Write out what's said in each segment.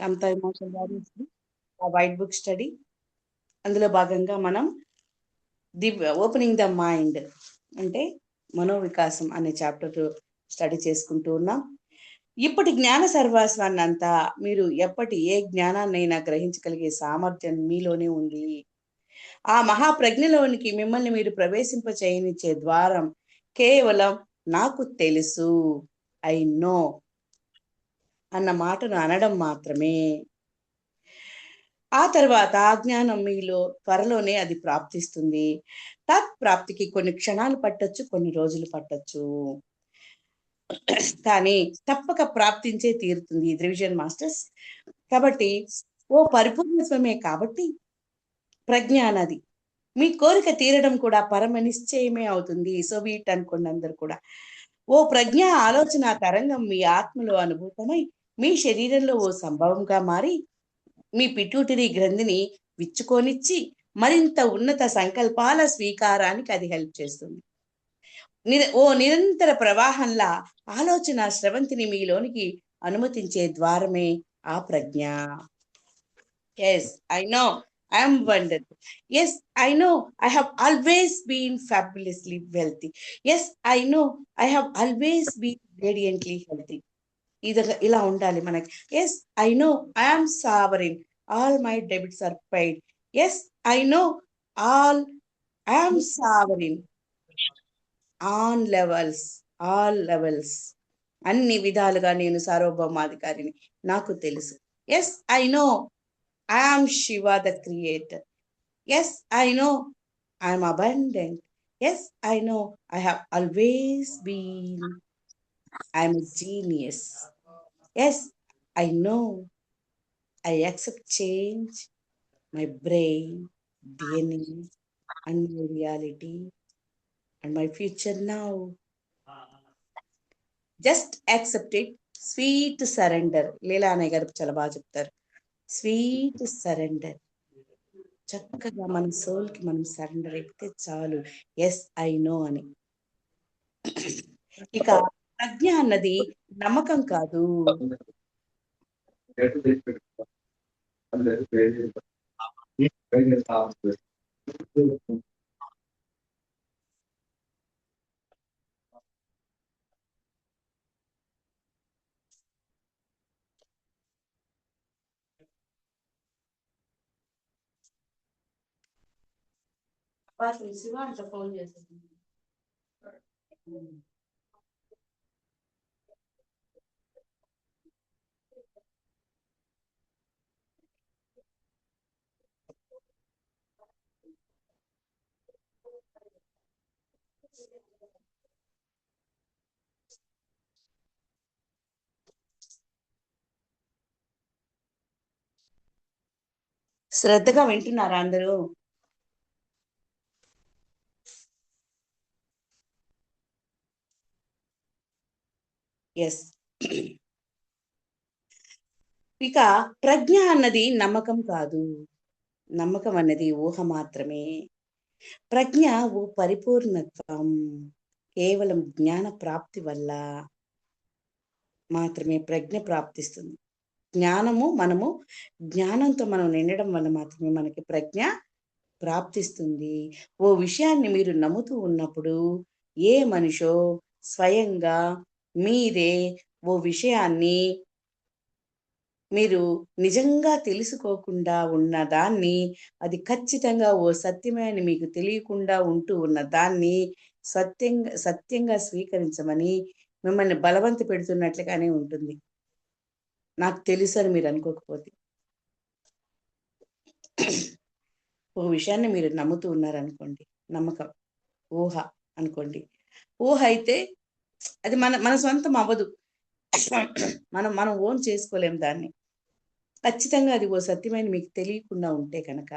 అంతా ఎమోషన్ ఆ white book study. అందులో భాగంగా మనం ది ఓపెనింగ్ ద మైండ్ అంటే మనోవికాసం అనే చాప్టర్ స్టడీ చేసుకుంటూ ఉన్నాం. ఇప్పటి జ్ఞాన సర్వస్వాన్ని అంతా మీరు ఎప్పటి ఏ జ్ఞానాన్నైనా గ్రహించగలిగే సామర్థ్యం మీలోనే ఉంది. ఆ మహాప్రజ్ఞలోనికి మిమ్మల్ని మీరు ప్రవేశింప చేయనిచ్చే ద్వారం కేవలం నాకు తెలుసు, ఐ నో అన్న మాటను అనడం మాత్రమే. ఆ తర్వాత ఆ జ్ఞానం మీలో త్వరలోనే అది ప్రాప్తిస్తుంది. తత్ప్రాప్తికి కొన్ని క్షణాలు పట్టొచ్చు, కొన్ని రోజులు పట్టొచ్చు. కానీ తప్పక ప్రాప్తించే తీరుతుంది ఈ రివిజన్ మాస్టర్స్. కాబట్టి ఓ పరిపూర్ణత్వమే కాబట్టి ప్రజ్ఞ అన్నది మీ కోరిక తీరడం కూడా పరమ నిశ్చయమే అవుతుంది. సో వీట్ అనుకోండి అందరు కూడా. ఓ ప్రజ్ఞ ఆలోచన తరంగం మీ ఆత్మలో అనుభూతమై మీ శరీరంలో ఓ సంభవంగా మారి మీ పిట్యూటరీ గ్రంథిని విచ్చుకొనిచ్చి మరింత ఉన్నత సంకల్పాల స్వీకారానికి అది హెల్ప్ చేస్తుంది. ఓ నిరంతర ప్రవాహంలా ఆలోచన స్రవంతిని మీలోనికి అనుమతించే ద్వారమే ఆ ప్రజ్ఞ. Yes I know I am wonderful. Yes, I know I have always been fabulously wealthy. Yes, I know I have always been radiantly healthy. ఇలా ఉండాలి మనకి. Yes I know I am sovereign, all my debits are paid. Yes I know all I am sovereign on levels, all levels, అన్ని విధాలుగా నేను సార్వభౌమాధికారిని, నాకు తెలుసు. Yes I know I am Shiva the creator. Yes I know I'm abundant. Yes I know I have always been I'm genius. Yes I know I accept change, my brain, DNA, and my reality, and my future now. Just accept it. Sweet surrender. లీలా అనే గారు చాలా బాగా చెప్తారు. Sweet surrender. చక్కగా మన సోల్కి మనం surrender అయిపోతే చాలు. ఎస్ ఐ నో అని. ఇక ప్రజ్ఞ అన్నది నమ్మకం కాదు. శివ అంట ఫోన్ చేస్తుంది. శ్రద్ధగా వింటున్నారా అందరూ? ఎస్. ఇక ప్రజ్ఞ అన్నది నమ్మకం కాదు. నమ్మకం అన్నది ఊహ మాత్రమే. ప్రజ్ఞ ఓ పరిపూర్ణత్వం. కేవలం జ్ఞాన ప్రాప్తి వల్ల మాత్రమే ప్రజ్ఞ ప్రాప్తిస్తుంది. మనము జ్ఞానంతో మనం నిండడం వల్ల మాత్రమే మనకి ప్రజ్ఞ ప్రాప్తిస్తుంది. ఓ విషయాన్ని మీరు నమ్ముతూ ఉన్నప్పుడు ఏ మనిషో స్వయంగా మీరే ఓ విషయాన్ని మీరు నిజంగా తెలుసుకోకుండా ఉన్న దాన్ని, అది ఖచ్చితంగా ఓ సత్యమే అని మీకు తెలియకుండా ఉంటూ ఉన్న దాన్ని సత్యంగా స్వీకరించమని మిమ్మల్ని బలవంత పెడుతున్నట్లుగానే ఉంటుంది. నాకు తెలుసు అని మీరు అనుకోకపోతే. ఓ విషయాన్ని మీరు నమ్ముతూ ఉన్నారనుకోండి, నమ్మకం, ఊహ అనుకోండి. ఊహ అయితే అది మన మన సొంతం అవ్వదు. మనం మనం ఓన్ చేసుకోలేం దాన్ని. ఖచ్చితంగా అది ఓ సత్యమైన మీకు తెలియకుండా ఉంటే కనుక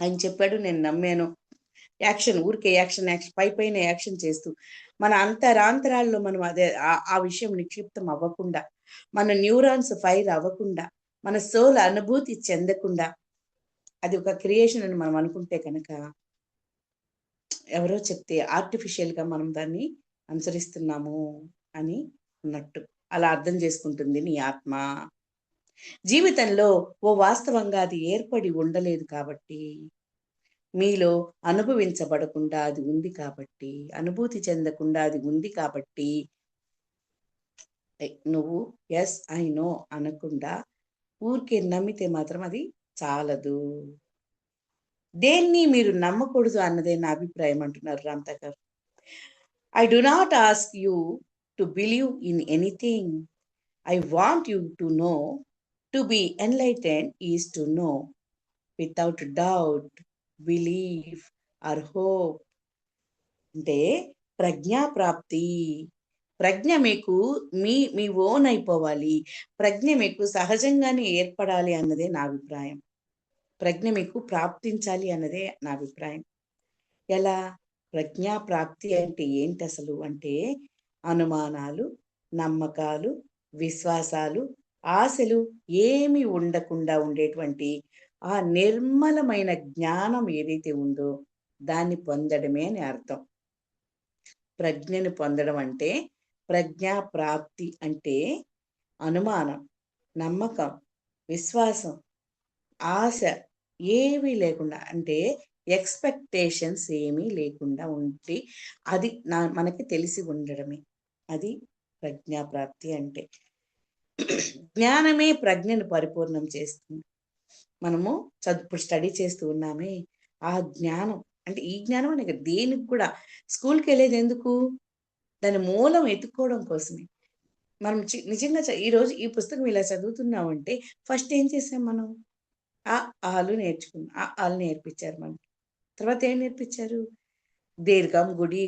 ఆయన చెప్పాడు, నేను నమ్మాను. యాక్షన్, ఊరికే యాక్షన్ పైన యాక్షన్ చేస్తూ మన అంతరాంతరాల్లో మనం అదే ఆ విషయం నిక్షిప్తం అవ్వకుండా, మన న్యూరాన్స్ ఫైర్ అవ్వకుండా, మన సోల్ అనుభూతి చెందకుండా అది ఒక క్రియేషన్ అని మనం అనుకుంటే కనుక ఎవరో చెప్తే ఆర్టిఫిషియల్గా మనం దాన్ని అనుసరిస్తున్నాము అని ఉన్నట్టు అలా అర్థం చేసుకుంటుంది నీ ఆత్మ. జీవితంలో ఓ వాస్తవంగా అది ఏర్పడి ఉండలేదు కాబట్టి, మీలో అనుభవించబడకుండా అది ఉంది కాబట్టి, అనుభూతి చెందకుండా అది ఉంది కాబట్టి, నువ్వు యెస్, ఐ నో అనకుండా ఊరికే నమ్మితే మాత్రం అది చాలదు. దేన్ని మీరు నమ్మకూడదు అన్నదే నా అభిప్రాయం అంటున్నారు రామ్‌తా గారు. I do not ask you to believe in anything. I want you to know. To be enlightened is to know without doubt, belief or hope. అంటే ప్రజ్ఞాప్రాప్తి. ప్రజ్ఞ మీకు మీ ఓన్ అయిపోవాలి. ప్రజ్ఞ మీకు సహజంగానే ఏర్పడాలి అన్నదే నా అభిప్రాయం. ప్రజ్ఞ మీకు ప్రాప్తించాలి అన్నదే నా అభిప్రాయం. ఎలా? ప్రజ్ఞాప్రాప్తి అంటే ఏంటసలు అంటే, అనుమానాలు, నమ్మకాలు, విశ్వాసాలు, ఆశలు ఏమీ ఉండకుండా ఉండేటువంటి ఆ నిర్మలమైన జ్ఞానం ఏదైతే ఉందో దాన్ని పొందడమే అని అర్థం. ప్రజ్ఞను పొందడం అంటే, ప్రజ్ఞా ప్రాప్తి అంటే అనుమానం, నమ్మకం, విశ్వాసం, ఆశ ఏమీ లేకుండా, అంటే ఎక్స్‌పెక్టేషన్స్ ఏమీ లేకుండా ఉండి అది మనకి తెలిసి ఉండడమే. అది ప్రజ్ఞాప్రాప్తి అంటే. జ్ఞానమే ప్రజ్ఞను పరిపూర్ణం చేస్తుంది. మనము ఇప్పుడు స్టడీ చేస్తూ ఉన్నామే, ఆ జ్ఞానం అంటే ఈ జ్ఞానం అనే కాదు, దేనికి కూడా స్కూల్‌కెళ్ళేది ఎందుకు? దాని మూలం ఎతుక్కోవడం కోసమే. మనం నిజంగా ఈరోజు ఈ పుస్తకం ఇలా చదువుతున్నామంటే ఫస్ట్ ఏం చేసాం మనం? అ, ఆలు నేర్చుకున్నాం. ఆలు నేర్పించారు మనకి. తర్వాత ఏం నేర్పించారు? దీర్ఘం, గుడి,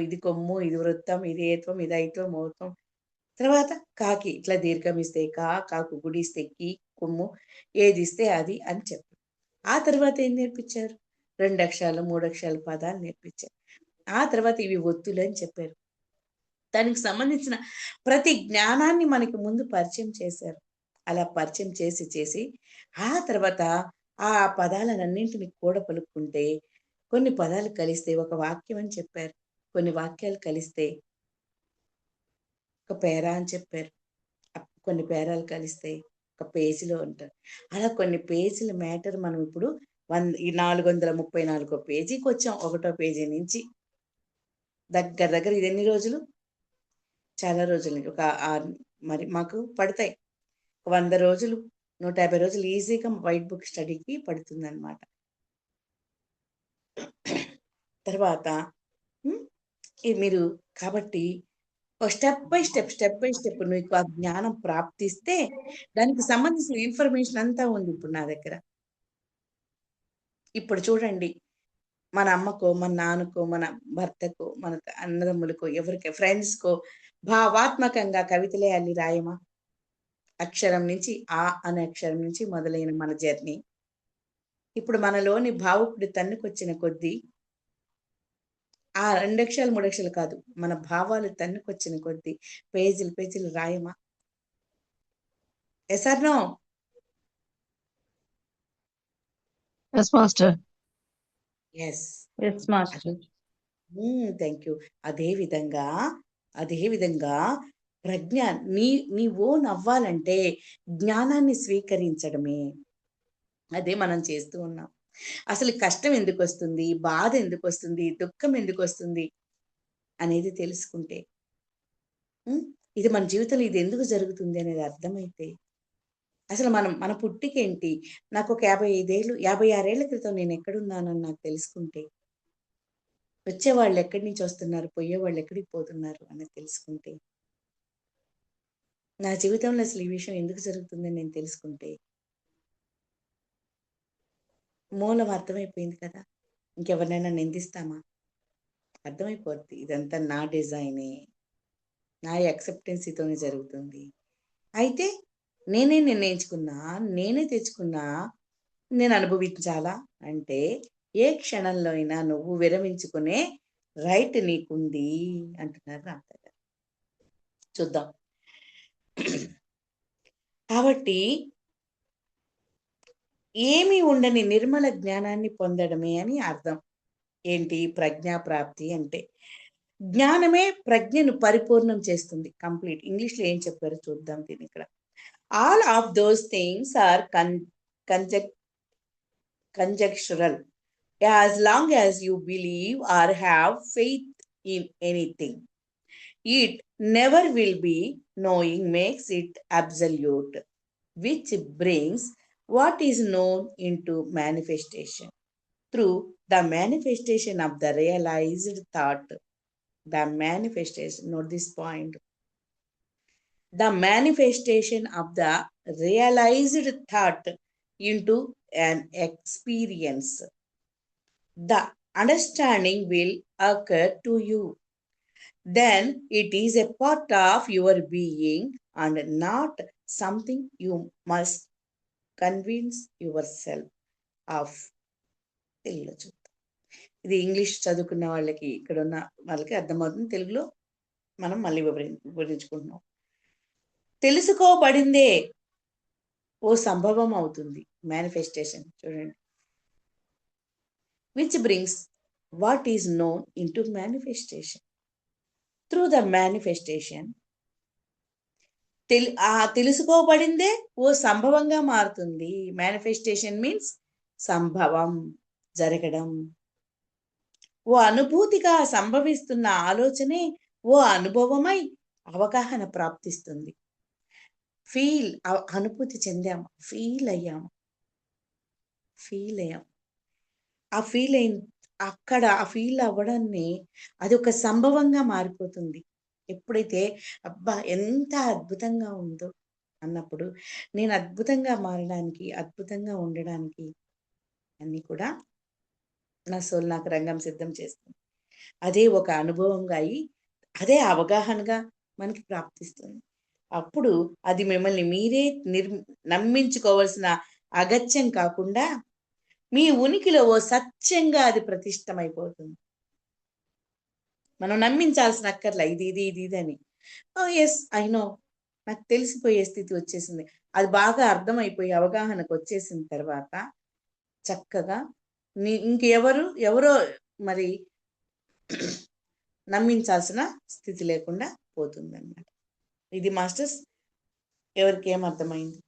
ఇది కొమ్ము, ఇది వృత్తం, ఇది ఏత్వం, ఇది ఐత్వం, ఔత్వం. తర్వాత కాకి ఇట్లా దీర్ఘం ఇస్తే కా, కాకు గుడి ఇస్తే కి, కొమ్ము ఏది ఇస్తే అది అని చెప్పారు. ఆ తర్వాత ఏం నేర్పించారు? 2 అక్షరాలు, 3 అక్షరాల పదాలు నేర్పించారు. ఆ తర్వాత ఇవి ఒత్తులని చెప్పారు. దానికి సంబంధించిన ప్రతి జ్ఞానాన్ని మనకి ముందు పరిచయం చేశారు. అలా పరిచయం చేసి ఆ తర్వాత ఆ పదాలనన్నింటిని కూడ పలుక్కుంటే కొన్ని పదాలు కలిస్తే ఒక వాక్యం అని చెప్పారు. కొన్ని వాక్యాలు కలిస్తే ఒక పేరా అని చెప్పారు. కొన్ని పేరాలు కలిస్తే ఒక పేజీలో ఉంటారు. అలా కొన్ని పేజీల మ్యాటర్ మనం ఇప్పుడు ఈ 434 పేజీకొచ్చాం. ఒకటో పేజీ నుంచి దగ్గర దగ్గర ఇదెన్ని రోజులు? చాలా రోజులు. మరి మాకు పడతాయి. 100 రోజులు, 150 రోజులు ఈజీగా వైట్ బుక్ స్టడీకి పడుతుందనమాట. తర్వాత మీరు కాబట్టి స్టెప్ బై స్టెప్ నీకు ఆ జ్ఞానం ప్రాప్తిస్తే దానికి సంబంధించిన ఇన్ఫర్మేషన్ అంతా ఉంది ఇప్పుడు నా దగ్గర. ఇప్పుడు చూడండి, మన అమ్మకో, మన నాన్నకో, మన భర్తకో, మన అన్నదమ్ములకో, ఎవరికో ఫ్రెండ్స్‌కో భావాత్మకంగా కవితలే అల్లి రాయమా? అక్షరం నుంచి అనే అక్షరం నుంచి మొదలైన మన జర్నీ. ఇప్పుడు మనలోని భావుకుడు తన్నుకొచ్చిన కొద్దీ, ఆ 2 అక్షరాలు, 3 అక్షరాలు కాదు, మన భావాలు తన్నుకొచ్చిన కొద్దీ పేజీలు, పేజీలు రాయమా? Yes or no? Yes, Master. Yes. Yes, Master. Thank you. అదే విధంగా, అదే విధంగా ప్రజ్ఞ నీ ఓన్ అవ్వాలంటే జ్ఞానాన్ని స్వీకరించడమే. అదే మనం చేస్తూ ఉన్నాం. అసలు కష్టం ఎందుకొస్తుంది? బాధ ఎందుకొస్తుంది? దుఃఖం ఎందుకొస్తుంది? అనేది తెలుసుకుంటే, ఇది మన జీవితంలో ఇది ఎందుకు జరుగుతుంది అనేది అర్థమైతే, అసలు మన పుట్టికేంటి? నాకొక 55 ఏళ్ళు, 56 ఏళ్ల క్రితం నేనెక్కడున్నానని నాకు తెలుసుకుంటే, వచ్చేవాళ్ళు ఎక్కడి నుంచి వస్తున్నారు, పోయేవాళ్ళు ఎక్కడికి పోతున్నారు అనేది తెలుసుకుంటే, నా జీవితంలో అసలు ఈ విషయం ఎందుకు జరుగుతుందని నేను తెలుసుకుంటే, మూలం అర్థమైపోయింది కదా! ఇంకెవరినైనా నిందిస్తామా? అర్థమైపోద్ది. ఇదంతా నా డిజైనే. నా యాక్సెప్టెన్సీతోనే జరుగుతుంది. అయితే నేనే నిర్ణయించుకున్నా, నేనే తెచ్చుకున్నా, నేను అనుభవించాలా? అంటే ఏ క్షణంలో అయినా నువ్వు విరమించుకునే రైట్ నీకుంది అంటున్నారు రామ్‌తా గారు. చూద్దాం. కాబట్టి ఏమీ ఉండని నిర్మల జ్ఞానాన్ని పొందడమే అని అర్థం. ఏంటి? ప్రజ్ఞాప్రాప్తి అంటే. జ్ఞానమే ప్రజ్ఞను పరిపూర్ణం చేస్తుంది. కంప్లీట్. ఇంగ్లీష్‌లో ఏం చెప్పారో చూద్దాం దీన్నిక్కడ. All of those things are conjectural. As long as you believe or have faith in anything, it never will be. Knowing makes it absolute, which brings what is known into manifestation. Through the manifestation of the realized thought, the manifestation, note this point, the manifestation of the realized thought into an experience, the understanding will occur to you. Then it is a part of your being and not something you must convince yourself of. తెలుగులో చూద్దాం. ఇది English చదువుకున్న వాళ్ళకి, ఇక్కడ ఉన్న వాళ్ళకి అర్థమవుతుంది. తెలుగులో మనం మళ్ళీ వివరించుకుంటున్నాం. తెలుసుకోబడిందే ఓ సంభవం అవుతుంది, మేనిఫెస్టేషన్. చూడండి, which brings what is known into manifestation. Through the manifestation, తెలుసుకోబడిందే ఓ సంభవంగా మారుతుంది. మేనిఫెస్టేషన్ మీన్స్ సంభవం, జరగడం. ఓ అనుభూతిగా సంభవిస్తున్న ఆలోచనే ఓ అనుభవమై అవగాహన ప్రాప్తిస్తుంది. ఫీల్, అనుభూతి చెందాము, ఫీల్ అయ్యాము. ఆ ఫీల్ అయిన అక్కడ ఆ ఫీల్ అవ్వడాన్ని అది ఒక సంభవంగా మారిపోతుంది. ఎప్పుడైతే అబ్బా ఎంత అద్భుతంగా ఉందో అన్నప్పుడు, నేను అద్భుతంగా మారడానికి, అద్భుతంగా ఉండడానికి అన్నీ కూడా నా సోల్ నాకు రంగం సిద్ధం చేస్తుంది. అదే ఒక అనుభవంగా అయి అదే అవగాహనగా మనకి ప్రాప్తిస్తుంది. అప్పుడు అది మిమ్మల్ని మీరే నమ్మించుకోవాల్సిన అగత్యం కాకుండా మీ ఉనికిలో ఓ సత్యంగా అది ప్రతిష్టమైపోతుంది. మనం నమ్మించాల్సిన అక్కర్లా ఇది ఇది ఇది ఇది అని. ఎస్ ఐ నో, నాకు తెలిసిపోయే స్థితి వచ్చేసింది. అది బాగా అర్థమైపోయి అవగాహనకు వచ్చేసిన తర్వాత చక్కగా ఎవరో మరి నమ్మించాల్సిన స్థితి లేకుండా పోతుంది అన్నమాట. ఇది మాస్టర్స్ ఎవరికి ఏమర్థమైంది?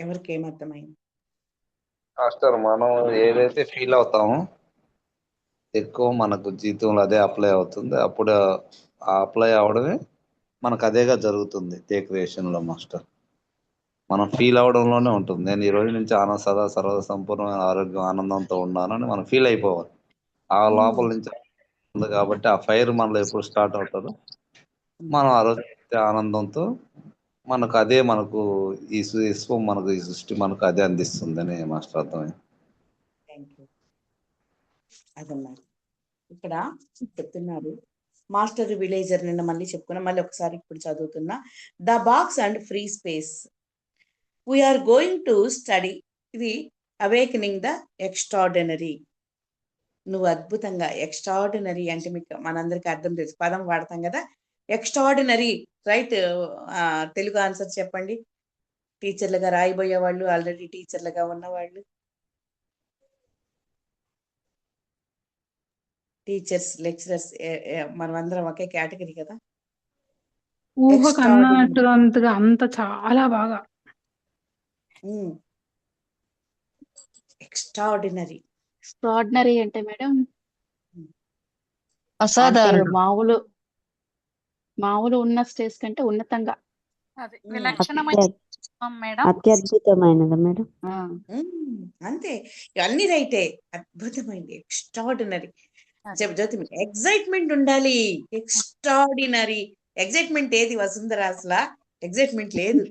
ఎవరికి ఏమర్థమైంది? మాస్టర్, మనం ఏదైతే ఫీల్ అవుతామో ఎక్కువ మనకు జీవితంలో అదే అప్లై అవుతుంది. అప్పుడు ఆ అప్లై అవడమే మనకు అదేగా జరుగుతుంది దే క్రియేషన్లో మాస్టర్. మనం ఫీల్ అవడంలోనే ఉంటుంది. నేను ఈ రోజు నుంచి సదా సర్వ సంపూర్ణమైన ఆరోగ్యం, ఆనందంతో ఉన్నానని మనం ఫీల్ అయిపోవాలి. ఆ లోపల నుంచి ఉంది కాబట్టి ఆ ఫైర్ మనలో ఎప్పుడు స్టార్ట్ అవుతుందో మనం ఆ రోజు ఆనందంతో మనకు అదే, మనకు ఈ విశ్వం, మనకు ఈ సృష్టి మనకు అదే అందిస్తుంది అని మాస్టర్ అర్థమైంది. అదన్నమాట ఇక్కడ చెప్తున్నారు మాస్టర్ విలేజర్. నిన్న మళ్ళీ చెప్పుకున్నా, మళ్ళీ ఒకసారి ఇప్పుడు చదువుతున్నా. The box and free space we're going to study. ఇది అవేకనింగ్ ద ఎక్స్ట్రాడినరీ. నువ్వు అద్భుతంగా, ఎక్స్ట్రాడినరీ అంటే మీకు మనందరికీ అర్థం తెలుసు, పదం వాడతాం కదా, ఎక్స్ట్రాడినరీ. రైట్, తెలుగు ఆన్సర్ చెప్పండి. టీచర్లుగా రాయిపోయే వాళ్ళు, ఆల్రెడీ టీచర్లుగా ఉన్నవాళ్ళు, టీచర్స్, లెక్చరర్స్, మనమందరం ఒకే కేటగిరీ కదా. ఊహకన్నట్టుగా అంత చాలా బాగా ఎక్స్ట్రాడినరీ. ఎక్స్ట్రాడినరీ అంటే మేడం అసాధారణ, మామూలు ఉన్న స్టేజ్ కంటే ఉన్నతంగా, విలక్షణమైన మేడం, అత్యద్భుతమైనది మేడం. అంతే, అన్ని రైటే. అద్భుతమైంది, ఎక్స్ట్రాడినరీ. జ్యోతి, ఎగ్జైట్మెంట్ ఉండాలి. ఎక్స్ట్రాడినరీ ఎగ్జైట్మెంట్ ఏది వసుంధర? అసలు ఎగ్జైట్మెంట్ లేదు.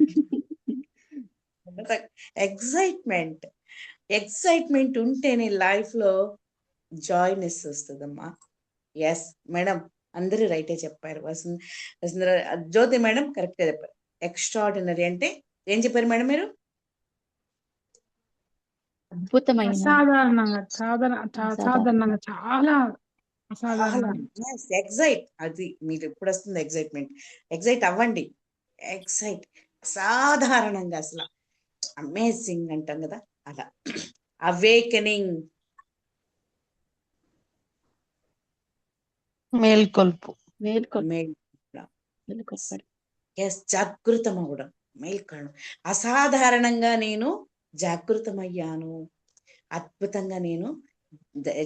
ఎగ్జైట్మెంట్ ఉంటేనే లైఫ్ లో జాయ్నెస్ వస్తుందమ్మా. ఎస్ మేడం, అందరూ రైటే చెప్పారు. వసుంధర, జ్యోతి మేడం కరెక్ట్ గా చెప్పారు. ఎక్స్ట్రాడినరీ అంటే ఏం చెప్పారు మేడం మీరు? అద్భుతమైన, అసాధారణంగా, సాధారణంగా, చాలా ఎగ్జైట్. అది మీరు ఎప్పుడు వస్తుంది ఎగ్జైట్మెంట్? ఎగ్జైట్ అవ్వండి. ఎగ్జైట్, సాధారణంగా, అసలు అమేజింగ్ అంటాం కదా, అలా. అవేకనింగ్, మేల్కొల్పు. మేల్కొల్పు. మేల్కొల్పడం. మేల్కొల్పడం. ఎస్, జాగృతం అవ్వడం, మేల్కొనడం. అసాధారణంగా నేను జాగృతమయ్యాను, అద్భుతంగా నేను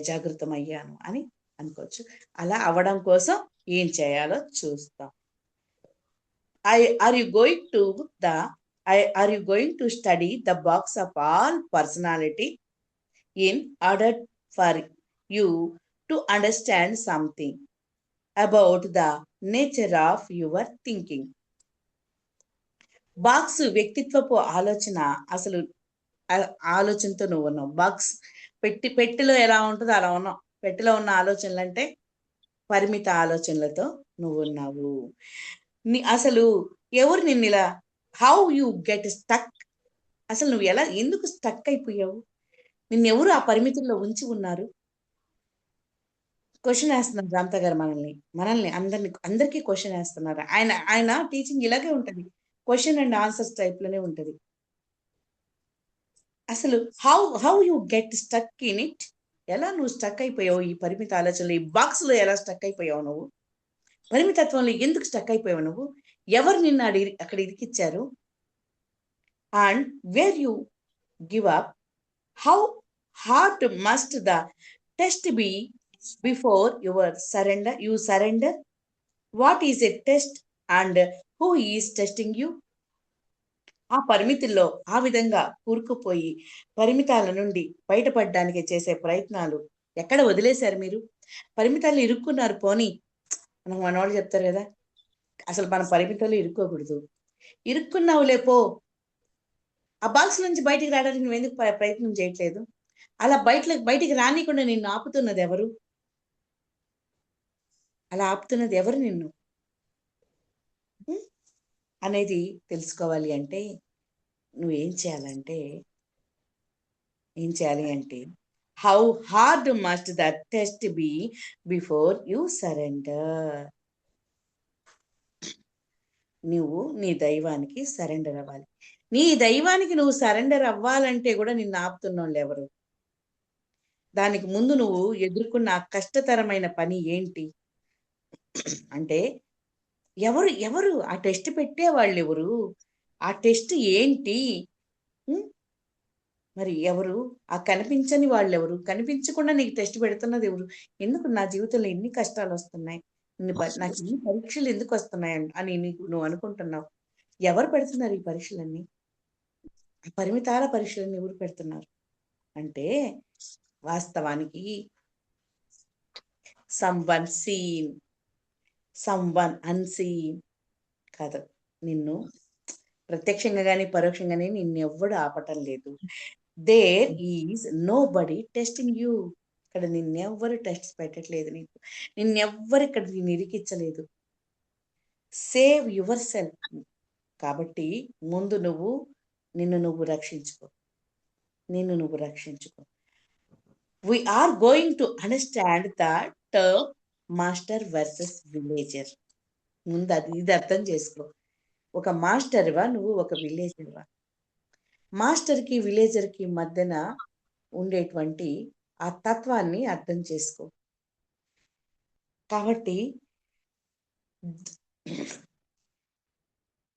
జాగృతమయ్యాను అని అనుకోవచ్చు. అలా అవ్వడం కోసం ఏం చేయాలో చూస్తాం. Are you going to study the box of all personality in order for you to understand something about the nature of your thinking? Box వ్యక్తిత్వపు ఆలోచన, అసలు ఆలోచనతో నువ్వు ఉన్నావు. బాక్స్ పెట్టెలో ఎలా ఉంటుందో అలా ఉన్నావు. పెట్టెలో ఉన్న ఆలోచనలు అంటే పరిమిత ఆలోచనలతో నువ్వు ఉన్నావు. అసలు ఎవరు నిన్ను ఇలా, హౌ యు గెట్ స్టక్, అసలు నువ్వు ఎలా, ఎందుకు స్టక్ అయిపోయావు, నిన్నెవరు ఆ పరిమితుల్లో ఉంచి ఉన్నారు? క్వశ్చన్ వేస్తున్నారు రామ్తా గారు మనల్ని అందరికీ క్వశ్చన్ వేస్తున్నారు. ఆయన టీచింగ్ ఇలాగే ఉంటది, క్వశ్చన్ అండ్ ఆన్సర్స్ టైప్ లోనే ఉంటది. అసలు how you get stuck in it, ఎలా నువ్వు స్టక్ అయిపోయావు ఈ పరిమిత ఆలోచనలు, ఈ బాక్స్ లో ఎలా స్టక్ అయిపోయావు నువ్వు, పరిమితత్వంలో ఎందుకు స్టక్ అయిపోయావు నువ్వు, ఎవరు నిన్ను అక్కడ ఇరికిచ్చారు, and where you give up, how hard must the test be before you surrender, what is a test and who is testing you? ఆ పరిమితుల్లో ఆ విధంగా కూరుకుపోయి పరిమితాల నుండి బయటపడడానికి చేసే ప్రయత్నాలు ఎక్కడ వదిలేశారు మీరు? పరిమితాలు ఇరుక్కున్నారు, పోనీ మన వాళ్ళు చెప్తారు కదా, అసలు మన పరిమితాలు ఇరుక్కోకూడదు. ఇరుక్కున్నావులే పో, ఆ బాక్స్ నుంచి బయటికి రావడానికి నువ్వు ఎందుకు ప్రయత్నం చేయట్లేదు? అలా బయటికి రానికుండా నిన్ను ఆపుతున్నది ఎవరు? అలా ఆపుతున్నది ఎవరు నిన్ను అనేది తెలుసుకోవాలి అంటే నువ్వేం చేయాలి అంటే how hard must the test be before you surrender. నువ్వు నీ దైవానికి సరెండర్ అవ్వాలి. నీ దైవానికి నువ్వు సరెండర్ అవ్వాలంటే కూడా నిన్ను ఆపుతున్న వాళ్ళు ఎవరు? దానికి ముందు నువ్వు ఎదుర్కొన్న కష్టతరమైన పని ఏంటి అంటే ఎవరు ఆ టెస్ట్ పెట్టేవాళ్ళు ఎవరు, ఆ టెస్ట్ ఏంటి, మరి ఎవరు ఆ కనిపించని వాళ్ళు ఎవరు, కనిపించకుండా నీకు టెస్ట్ పెడుతున్నది ఎవరు? ఎందుకు నా జీవితంలో ఎన్ని కష్టాలు వస్తున్నాయి, నాకు ఇన్ని పరీక్షలు ఎందుకు వస్తున్నాయి అని నువ్వు అనుకుంటున్నావు? ఎవరు పెడుతున్నారు ఈ పరీక్షలన్నీ? పరిమితాల పరీక్షలన్నీ ఎవరు పెడుతున్నారు అంటే వాస్తవానికి సమ్వన్ సీన్, సమ్వన్ అన్సీన్ కాదు. నిన్ను ప్రత్యక్షంగా కానీ పరోక్షంగానే నిన్నెవ్వడు ఆపటం లేదు. There is nobody testing you. ఇక్కడ నిన్నెవ్వరు టెస్ట్ పెట్టట్లేదు, నిన్నెవ్వరు ఇక్కడ నిరికించలేదు. Save your self. కాబట్టి ముందు నిన్ను నువ్వు రక్షించుకో. We are going to understand the term master versus villager. ముందు ఇది అర్థం చేసుకో. ఒక మాస్టర్వా, నువ్వు ఒక విలేజర్వా? మాస్టర్కి విలేజర్కి మధ్యన ఉండేటువంటి ఆ తత్వాన్ని అర్థం చేసుకో. కాబట్టి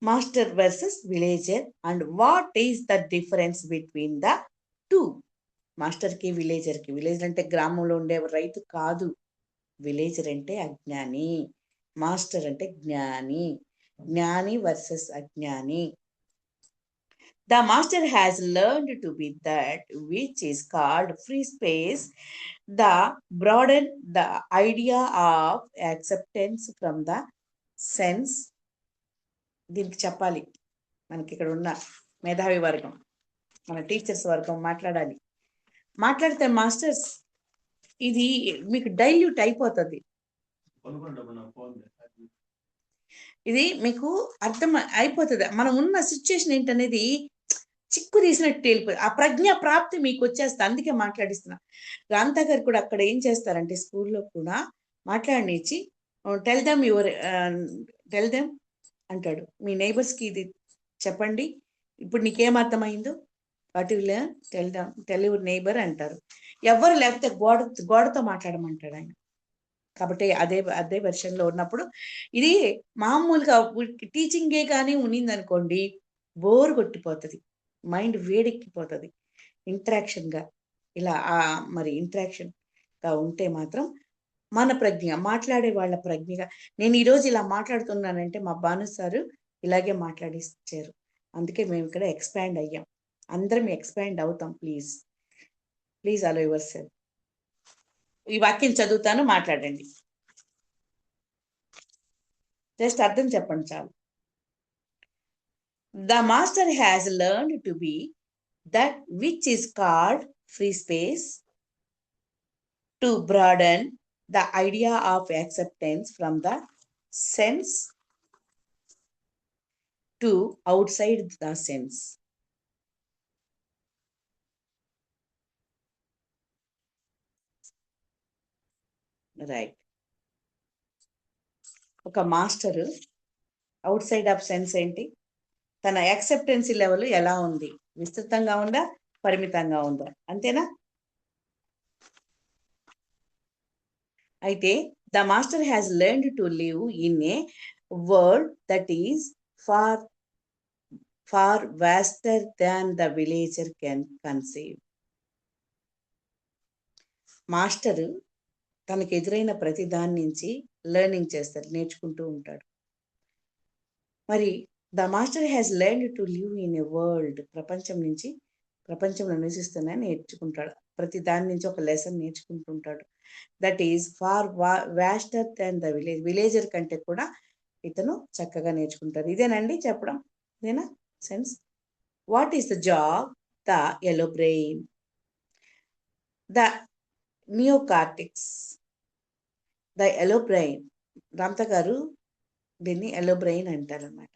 master versus villager and what is the difference between the two? మాస్టర్కి విలేజర్కి. విలేజర్ అంటే గ్రామంలో ఉండే రైతు కాదు, విలేజర్ అంటే అజ్ఞాని, మాస్టర్ అంటే జ్ఞాని. జ్ఞాని వర్సెస్ అజ్ఞాని. The master has learned to be that which is called free space, the broaden the idea of acceptance from the sense. దీనికి చెప్పాలి మనకి ఇక్కడ ఉన్న మేధావి వర్గం, మన టీచర్స్ వర్గం మాట్లాడితే మాస్టర్స్ ఇది మీకు డైల్యూట్ అయిపోతుంది, ఇది మీకు అర్థం అయిపోతుంది. మనం ఉన్న సిచ్యుయేషన్ ఏంటనేది చిక్కు తీసినట్టు వెళ్ళిపోయి ఆ ప్రజ్ఞ ప్రాప్తి మీకు వచ్చేస్తా. అందుకే మాట్లాడిస్తున్నా. రామ్తా గారు కూడా అక్కడ ఏం చేస్తారంటే స్కూల్లో కూడా మాట్లాడనిచ్చి టెల్ దెమ్ అంటాడు, మీ నైబర్స్కి ఇది చెప్పండి, ఇప్పుడు నీకేం అర్థమైందో what you learn tell your neighbour అంటారు. ఎవరు లేకపోతే గోడతో మాట్లాడమంటాడు ఆయన. కాబట్టి అదే వెర్షన్లో ఉన్నప్పుడు ఇది మామూలుగా టీచింగే కానీ ఉన్నిందనుకోండి, బోర్ కొట్టిపోతుంది, మైండ్ వేడెక్కిపోతుంది. ఇంటరాక్షన్గా ఇలా మరి ఇంటరాక్షన్గా ఉంటే మాత్రం మన ప్రజ్ఞ, మాట్లాడే వాళ్ళ ప్రజ్ఞగా, నేను ఈరోజు ఇలా మాట్లాడుతున్నానంటే మా భాను సారు ఇలాగే మాట్లాడిచ్చారు, అందుకే మేము ఇక్కడ ఎక్స్పాండ్ అయ్యాం. అందరం ఎక్స్పాండ్ అవుతాం. Please allow yourself. ఈ వాక్యం చదువుతాను, మాట్లాడండి. జస్ట్ అర్థం చెప్పండి చాలు. The master has learned to be that which is called free space to broaden the idea of acceptance from the sense to outside the sense. Right. ఒక master out side of sense ఏంటి, తన acceptancy level ఎలా ఉంది, విస్తృతంగా ఉందా, పరిమితంగా ఉందా, అంతేనా? అయితే the master has learned to live in a world that is far vaster than the villager can conceive. Master తనకు ఎదురైన ప్రతి దాని నుంచి లెర్నింగ్ చేస్తాడు, నేర్చుకుంటూ ఉంటాడు. మరి the master has learned to live in a world, ప్రపంచంలో నివసిస్తున్నా నేర్చుకుంటాడు, ప్రతి దాని నుంచి ఒక లెసన్ నేర్చుకుంటుంటాడు. That is far vaster than the villager కంటే కూడా ఇతను చక్కగా నేర్చుకుంటారు. ఇదేనండి చెప్పడం, ఇదేనా sense? What is the job the yellow brain, the neocortex, the yellow brain. Ramtha గారు దీన్ని ఎలో బ్రెయిన్ అంటారు అన్నమాట.